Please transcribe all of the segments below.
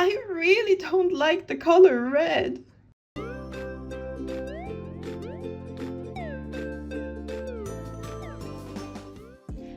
I really don't like the color red.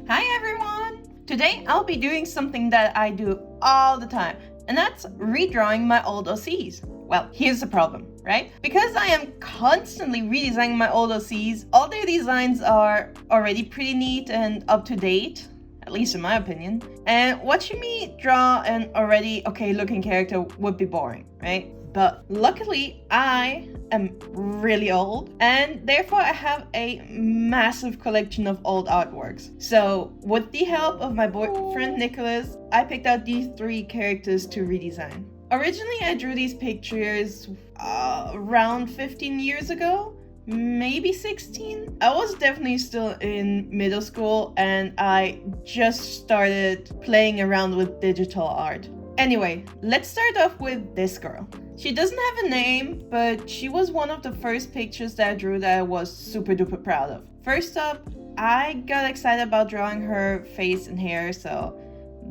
Hi everyone! Today I'll be doing something that I do all the time, and that's redrawing my old OCs. Well, here's the problem, right? Because I am constantly redesigning my old OCs, all their designs are already pretty neat and up to date, at least in my opinion. And watching me draw an already okay looking character would be boring, right? But luckily, I am really old, and therefore I have a massive collection of old artworks. So, with the help of my boyfriend Nicholas, I picked out these 3 characters to redesign. Originally, I drew these pictures around 15 years ago, maybe 16. I was definitely still in middle school, and I just started playing around with digital art. Anyway, let's start off with this girl. She doesn't have a name, but she was one of the first pictures that I drew that I was super duper proud of. First up, I got excited about drawing her face and hair, so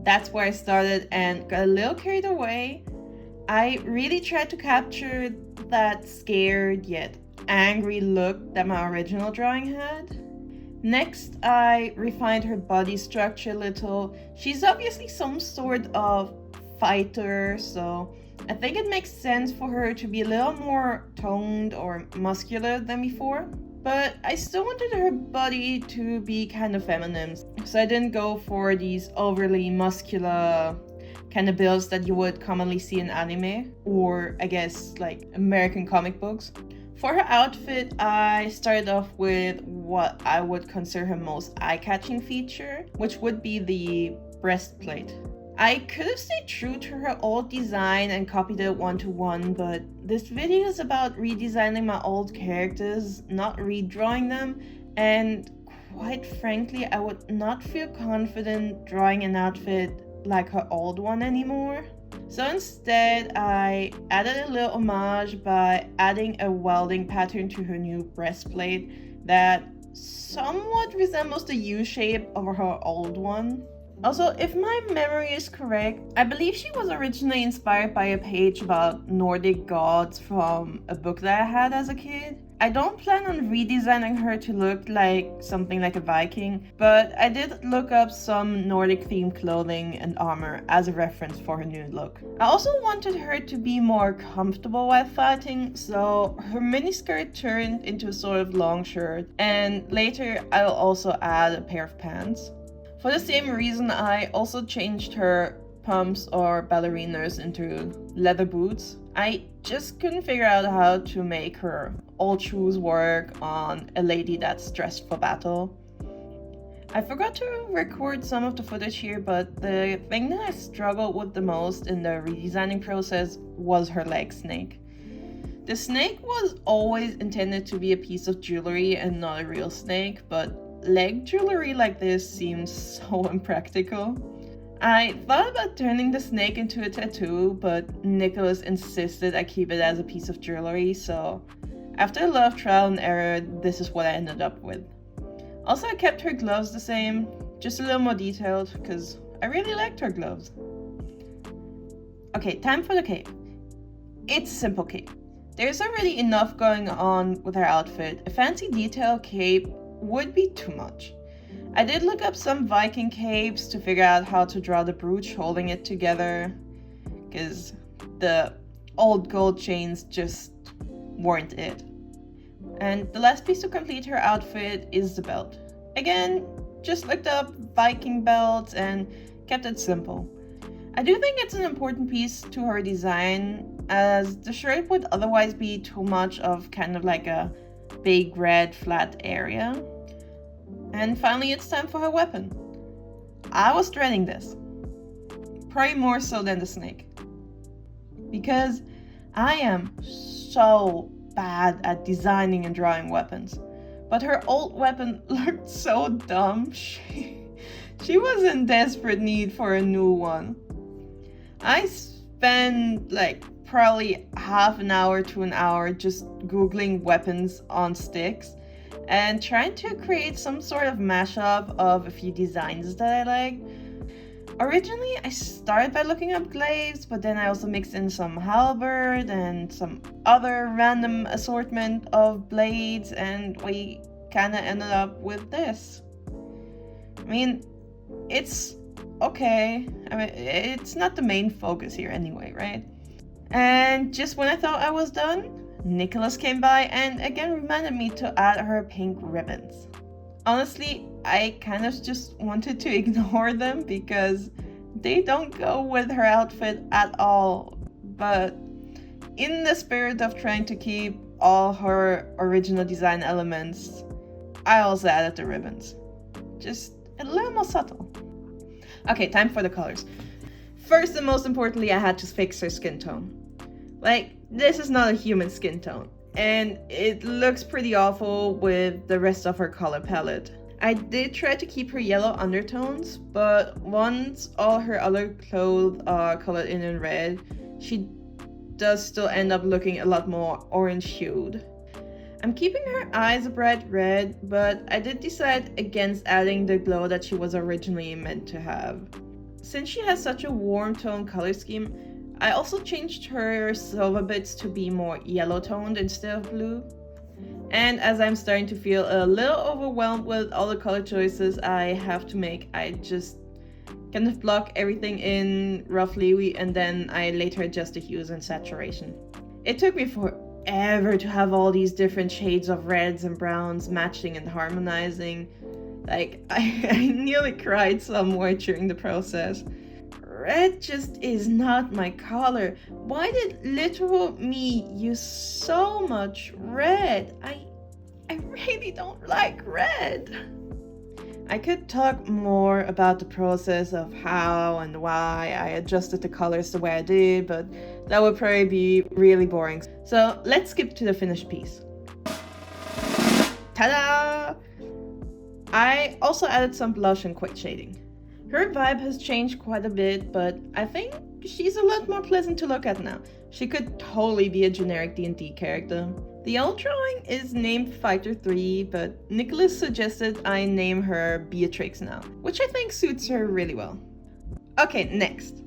that's where I started and got a little carried away. I really tried to capture that scared yet angry look that my original drawing had. Next, I refined her body structure a little. She's obviously some sort of fighter, so I think it makes sense for her to be a little more toned or muscular than before. But I still wanted her body to be kind of feminine, so I didn't go for these overly muscular kind of builds that you would commonly see in anime, or I guess like American comic books. For her outfit, I started off with what I would consider her most eye-catching feature, which would be the breastplate. I could have stayed true to her old design and copied it one-to-one, but this video is about redesigning my old characters, not redrawing them, and quite frankly, I would not feel confident drawing an outfit like her old one anymore. So instead, I added a little homage by adding a welding pattern to her new breastplate that somewhat resembles the U shape of her old one. Also, if my memory is correct, I believe she was originally inspired by a page about Nordic gods from a book that I had as a kid. I don't plan on redesigning her to look like something like a Viking, but I did look up some Nordic themed clothing and armor as a reference for her new look. I also wanted her to be more comfortable while fighting, so her miniskirt turned into a sort of long shirt, and later I'll also add a pair of pants. For the same reason, I also changed her pumps or ballerinas into leather boots. I just couldn't figure out how to make her old shoes work on a lady that's dressed for battle. I forgot to record some of the footage here, but the thing that I struggled with the most in the redesigning process was her leg snake. The snake was always intended to be a piece of jewelry and not a real snake, but leg jewelry like this seems so impractical. I thought about turning the snake into a tattoo, but Nicholas insisted I keep it as a piece of jewelry, so after a lot of trial and error, this is what I ended up with. Also, I kept her gloves the same, just a little more detailed, because I really liked her gloves. Okay, time for the cape. It's a simple cape. There's already enough going on with her outfit. A fancy detail cape would be too much. I did look up some Viking capes to figure out how to draw the brooch holding it together, because the old gold chains just weren't it. And the last piece to complete her outfit is the belt. Again, just looked up Viking belts and kept it simple. I do think it's an important piece to her design, as the shirt would otherwise be too much of kind of like a big red flat area. And finally, it's time for her weapon. I was dreading this. Probably more so than the snake. Because I am so bad at designing and drawing weapons. But her old weapon looked so dumb. She was in desperate need for a new one. I spent like probably half an hour to an hour just googling weapons on sticks and trying to create some sort of mashup of a few designs that I like. Originally, I started by looking up glaives, but then I also mixed in some halberd and some other random assortment of blades, and we kind of ended up with this. I mean, it's okay. I mean, it's not the main focus here anyway, right? And just when I thought I was done, Nicholas came by and again reminded me to add her pink ribbons. Honestly, I kind of just wanted to ignore them because they don't go with her outfit at all. But in the spirit of trying to keep all her original design elements, I also added the ribbons. Just a little more subtle. Okay, time for the colors. First and most importantly, I had to fix her skin tone. Like, this is not a human skin tone, and it looks pretty awful with the rest of her color palette. I did try to keep her yellow undertones, but once all her other clothes are colored in red, she does still end up looking a lot more orange hued. I'm keeping her eyes a bright red, but I did decide against adding the glow that she was originally meant to have. Since she has such a warm tone color scheme, I also changed her silver bits to be more yellow toned instead of blue. And as I'm starting to feel a little overwhelmed with all the color choices I have to make, I just kind of block everything in roughly and then I later adjust the hues and saturation. It took me forever to have all these different shades of reds and browns matching and harmonizing. Like, I nearly cried somewhere during the process. Red just is not my color. Why did literal me use so much red? I really don't like red. I could talk more about the process of how and why I adjusted the colors the way I did, but that would probably be really boring. So let's skip to the finished piece. Ta-da! I also added some blush and quick shading. Her vibe has changed quite a bit, but I think she's a lot more pleasant to look at now. She could totally be a generic D&D character. The old drawing is named Fighter 3, but Nicholas suggested I name her Beatrix now, which I think suits her really well. Okay, next.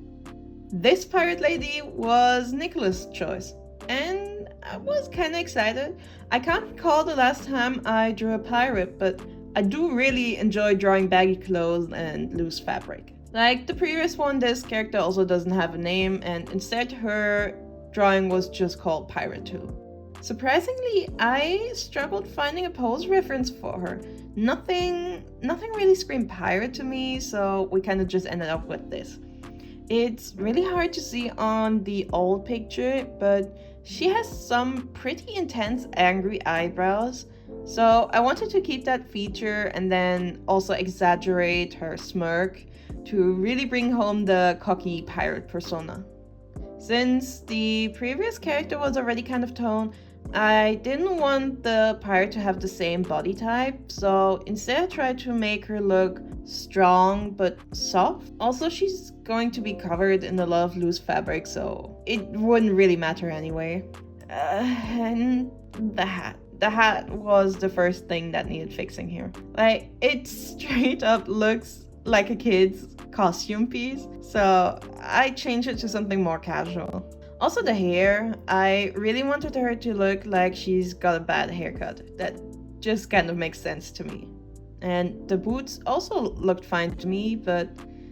This pirate lady was Nicholas' choice, and I was kinda excited. I can't recall the last time I drew a pirate, but I do really enjoy drawing baggy clothes and loose fabric. Like the previous one, this character also doesn't have a name, and instead her drawing was just called Pirate 2. Surprisingly, I struggled finding a pose reference for her. Nothing really screamed pirate to me, so we kind of just ended up with this. It's really hard to see on the old picture, but she has some pretty intense angry eyebrows. So I wanted to keep that feature and then also exaggerate her smirk to really bring home the cocky pirate persona. Since the previous character was already kind of toned, I didn't want the pirate to have the same body type, so instead I tried to make her look strong but soft. Also, she's going to be covered in a lot of loose fabric, so it wouldn't really matter anyway. And the hat. The hat was the first thing that needed fixing here. Like, it straight up looks like a kid's costume piece, so I changed it to something more casual. Also the hair, I really wanted her to look like she's got a bad haircut. That just kind of makes sense to me. And the boots also looked fine to me, but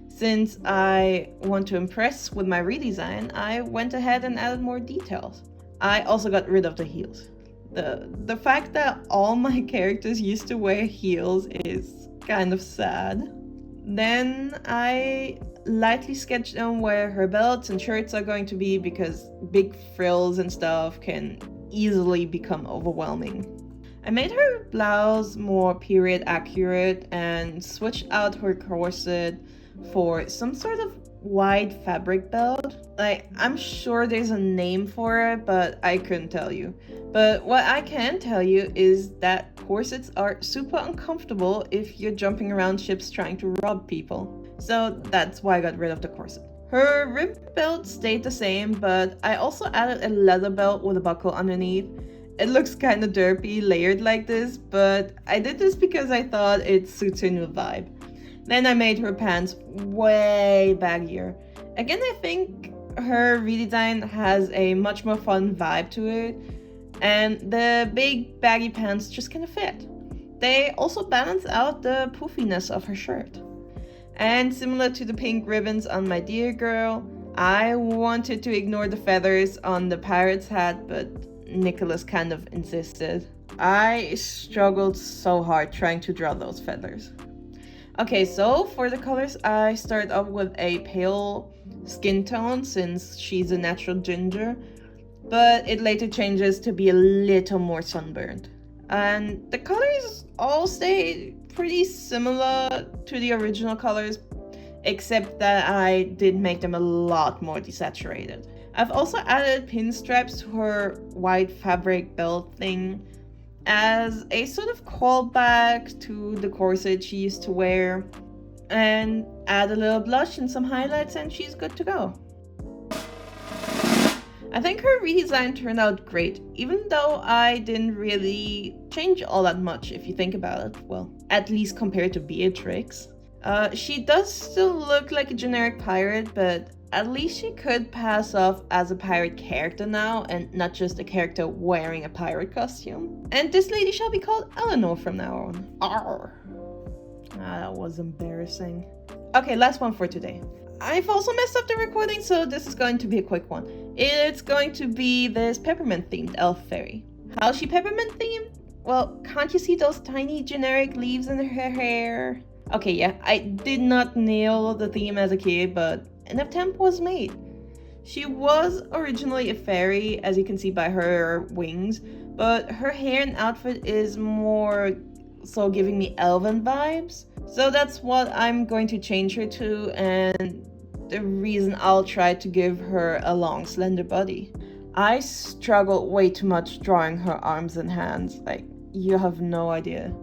since I want to impress with my redesign, I went ahead and added more details. I also got rid of the heels. The fact that all my characters used to wear heels is kind of sad. Then I lightly sketched on where her belts and shirts are going to be because big frills and stuff can easily become overwhelming. I made her blouse more period accurate and switched out her corset for some sort of wide fabric belt. Like, I'm sure there's a name for it, but I couldn't tell you. But what I can tell you is that corsets are super uncomfortable if you're jumping around ships trying to rob people. So that's why I got rid of the corset. Her rib belt stayed the same, but I also added a leather belt with a buckle underneath. It looks kind of derpy layered like this, but I did this because I thought it suits her new vibe. Then I made her pants way baggier. Again, I think her redesign has a much more fun vibe to it, and the big baggy pants just kind of fit. They also balance out the poofiness of her shirt. And similar to the pink ribbons on my dear girl, I wanted to ignore the feathers on the pirate's hat, but Nicholas kind of insisted. I struggled so hard trying to draw those feathers. Okay, so for the colors, I start off with a pale skin tone since she's a natural ginger, but it later changes to be a little more sunburned. And the colors all stay pretty similar to the original colors, except that I did make them a lot more desaturated. I've also added pinstripes to her white fabric belt thing as a sort of callback to the corset she used to wear, and add a little blush and some highlights and she's good to go. I think her redesign turned out great, even though I didn't really change all that much if you think about it. Well, at least compared to Beatrix. She does still look like a generic pirate, but at least she could pass off as a pirate character now and not just a character wearing a pirate costume. And this lady shall be called Eleanor from now on. Arr. That was embarrassing. Okay, last one for today. I've also messed up the recording, so this is going to be a quick one. It's going to be this peppermint themed elf fairy. How's she peppermint themed? Well, can't you see those tiny generic leaves in her hair? Okay, yeah, I did not nail the theme as a kid, but an attempt was made. She was originally a fairy, as you can see by her wings, but her hair and outfit is more so giving me elven vibes. So that's what I'm going to change her to, and the reason I'll try to give her a long, slender body. I struggled way too much drawing her arms and hands, like, you have no idea.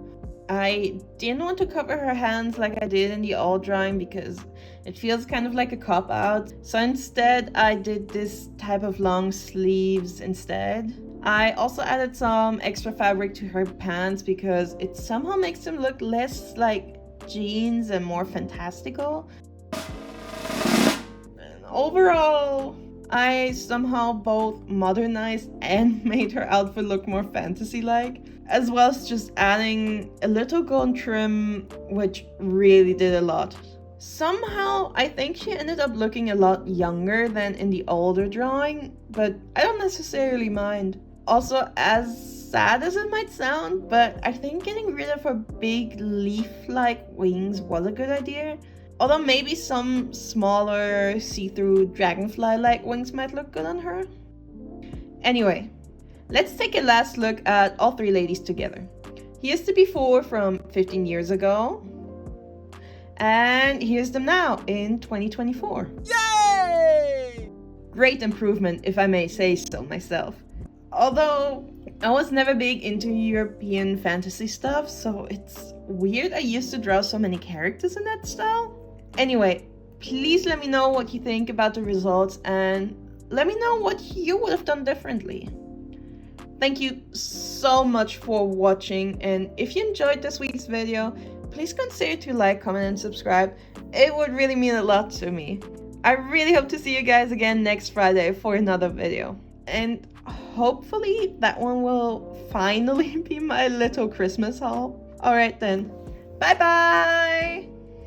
I didn't want to cover her hands like I did in the old drawing because it feels kind of like a cop-out. So instead, I did this type of long sleeves instead. I also added some extra fabric to her pants because it somehow makes them look less like jeans and more fantastical. And overall, I somehow both modernized and made her outfit look more fantasy-like, as well as just adding a little gold trim, which really did a lot. Somehow, I think she ended up looking a lot younger than in the older drawing, but I don't necessarily mind. Also, as sad as it might sound, but I think getting rid of her big leaf-like wings was a good idea. Although maybe some smaller see-through dragonfly-like wings might look good on her. Anyway, let's take a last look at all three ladies together. Here's the before from 15 years ago. And here's them now in 2024. Yay! Great improvement, if I may say so myself. Although I was never big into European fantasy stuff, so it's weird I used to draw so many characters in that style. Anyway, please let me know what you think about the results and let me know what you would have done differently. Thank you so much for watching, and if you enjoyed this week's video, please consider to like, comment, and subscribe. It would really mean a lot to me. I really hope to see you guys again next Friday for another video. And hopefully that one will finally be my little Christmas haul. Alright then, bye bye!